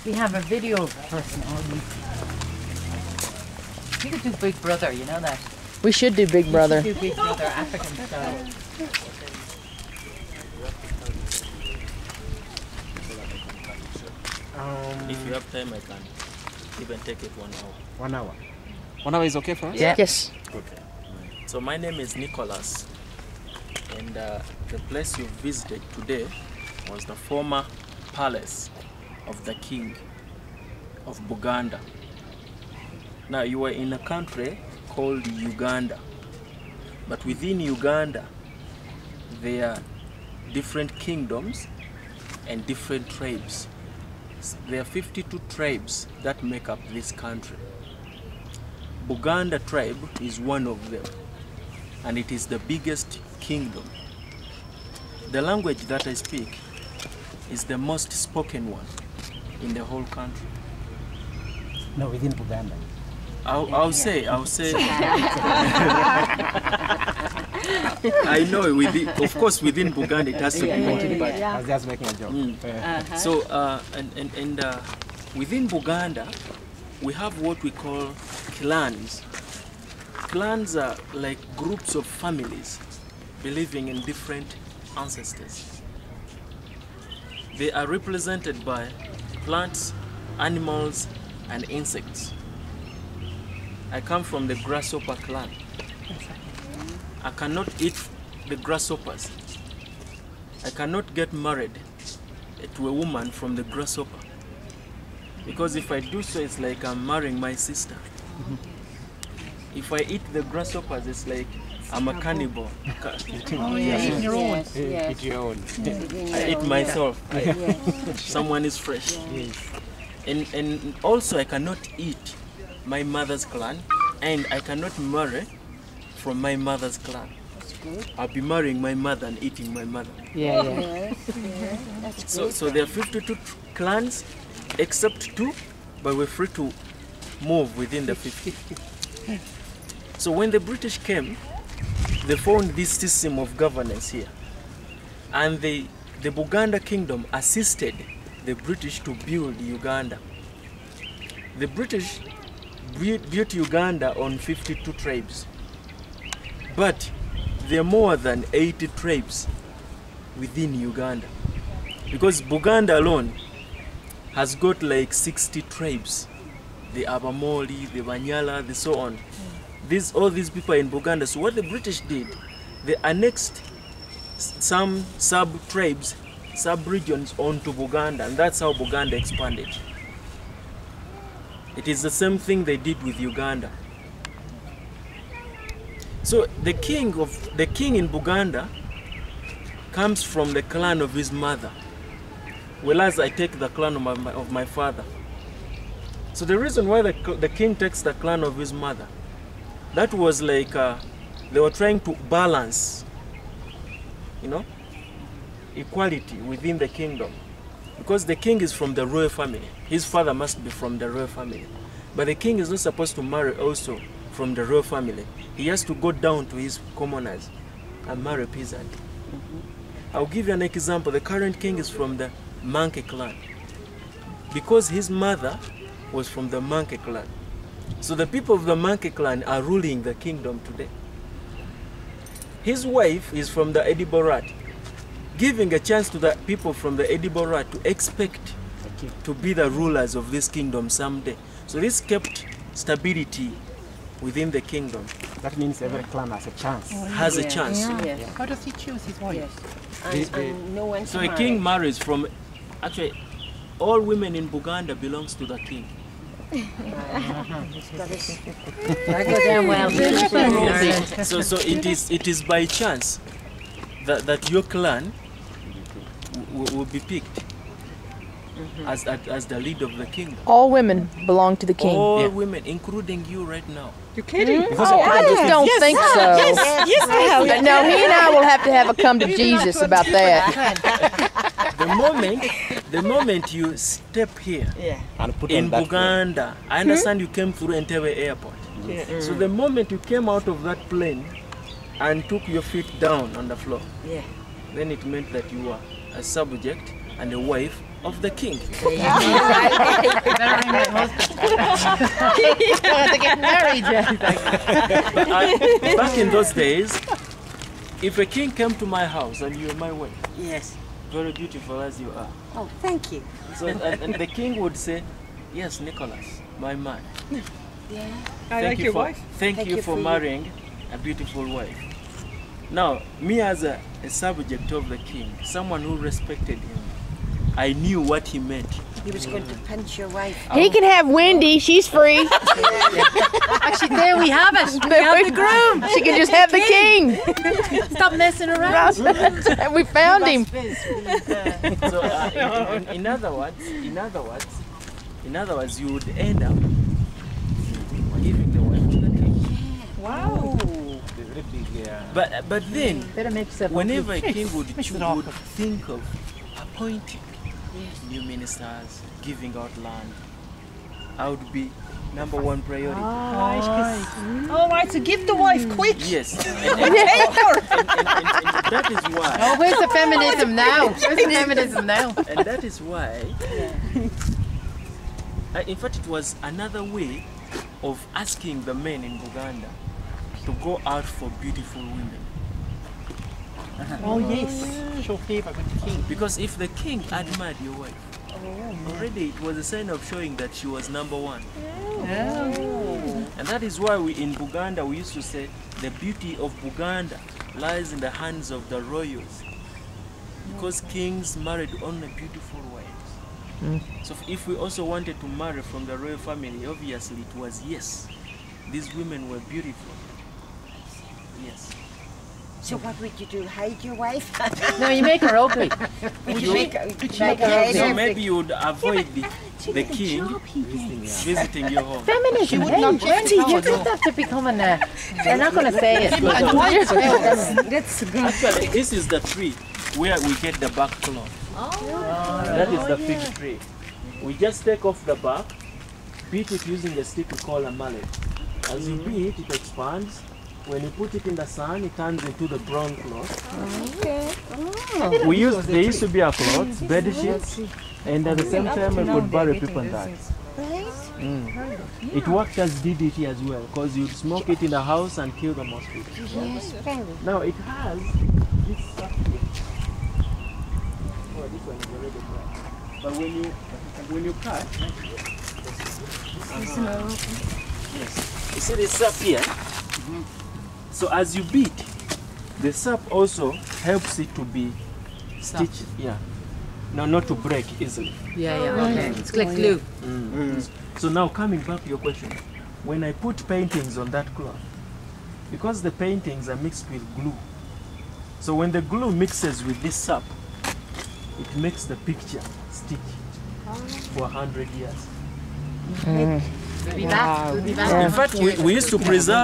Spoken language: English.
We have a video person. You could do Big Brother, you know that? We should do Big Brother. We should do Big Brother, African style. If you have time, I can even take it 1 hour. 1 hour. 1 hour is okay for us? Yeah. Yes. Okay. So my name is Nicholas, and the place you visited today was the former palace of the king of Buganda. Now you were in a country called Uganda, but within Uganda there are different kingdoms and different tribes. There are 52 tribes that make up this country. Buganda tribe is one of them, and it is the biggest kingdom. The language that I speak is the most spoken one in the whole country. No, within Buganda. I'll say. I know, of course, within Buganda it has to be more, but I was just making a joke. so within Buganda we have what we call clans. Clans are like groups of families believing in different ancestors. They are represented by plants, animals, and insects. I come from the grasshopper clan. I cannot eat the grasshoppers. I cannot get married to a woman from the grasshopper, because if I do so, it's like I'm marrying my sister. If I eat the grasshoppers, it's like I'm a cannibal. Eat your own. Eat your own. I eat myself. Someone is fresh. And also I cannot eat my mother's clan, and I cannot marry from my mother's clan. I'll be marrying my mother and eating my mother. So there are 52 clans except 2, but we're free to move within the 50. So when the British came, they found this system of governance here, and the Buganda kingdom assisted the British to build Uganda. The British built Uganda on 52 tribes, but there are more than 80 tribes within Uganda, because Buganda alone has got like 60 tribes. The Abamoli, the Banyala, the so on. All these people are in Buganda. So what the British did, they annexed some sub-tribes, sub-regions onto Buganda, and that's how Buganda expanded. It is the same thing they did with Uganda. So the king in Buganda comes from the clan of his mother, whereas I take the clan of my father. So the reason why the king takes the clan of his mother, that was like they were trying to balance, equality within the kingdom. Because the king is from the royal family. His father must be from the royal family. But the king is not supposed to marry also from the royal family. He has to go down to his commoners and marry a peasant. I'll give you an example. The current king is from the Manke clan, because his mother was from the Manke clan. So the people of the Manke clan are ruling the kingdom today. His wife is from the Ediborat, giving a chance to the people from the Ediborat to expect to be the rulers of this kingdom someday. So this kept stability within the kingdom. That means every clan has a chance. Has a chance. How does he choose his wife? And no one So a king marries from, actually, all women in Buganda belongs to the king. I go down well. So it is by chance that your clan will be picked as the lead of the kingdom. All women belong to the king. All women, including you right now. You're kidding? Oh, I just don't think so. Yes, I have. No, he and I will have to have a come to Jesus about that. The moment you step here And put in on that Buganda, I understand you came through Entebbe airport. So the moment you came out of that plane and took your feet down on the floor, then it meant that you were a subject and a wife of the king. To get married, Back in those days, if a king came to my house and you were my wife, Yes. very beautiful as you are, Oh, thank you. so and the king would say, "Yes, Nicholas, my man. I like your wife. Thank you for marrying a beautiful wife." Now, me as a subject of the king, someone who respected him, I knew what he meant. He was going to punch your wife. He can have Wendy. She's free. Actually, there we have it. We have the groom. She can just have the king. Stop messing around. And we found him. So, in other words, you would end up giving the wife to the king. Wow. Very big, But then, Better make yourself whenever a king would it awkward. think of appointing new ministers, giving out land, I would be #1 priority. All right, so give the wife quick. Yes, and that is why. Oh, where's the feminism now? Where's the feminism now? And that is why, in fact, it was another way of asking the men in Uganda to go out for beautiful women. Oh yes. Show favor with the king. Because if the king admired your wife, already it was a sign of showing that she was #1. And that is why in Buganda we used to say the beauty of Buganda lies in the hands of the royals. Because kings married only beautiful wives. So if we also wanted to marry from the royal family, obviously it was yes. These women were beautiful. Yes. So what would you do? Hide your wife? No, you make her ugly. Would you make her So maybe you would avoid the king visiting your home. Feminism. Hey, Wendy, you just have to become an. They're not going to say it. That's good. Actually, this is the tree where we get the bark cloth. That is the fig tree. We just take off the bark, beat it using a stick we call a mallet. As you beat, it expands. When you put it in the sun, it turns into the brown cloth. There used to be a cloth, bed sheets, and at the same time we could bury people in that. It worked as DDT as well, because you'd smoke it in the house and kill the mosquitoes. Yes, very. Now it has this stuff here. Oh, this one is already dry. But when you cut, yes, you see this sap here. So as you beat, the sap also helps it to be stitched. Yeah. No, not to break easily. Okay. It's like glue. So now coming back to your question, when I put paintings on that cloth, because the paintings are mixed with glue, so when the glue mixes with this sap, it makes the picture stick for 100 years. We'll be back. In fact, we used to preserve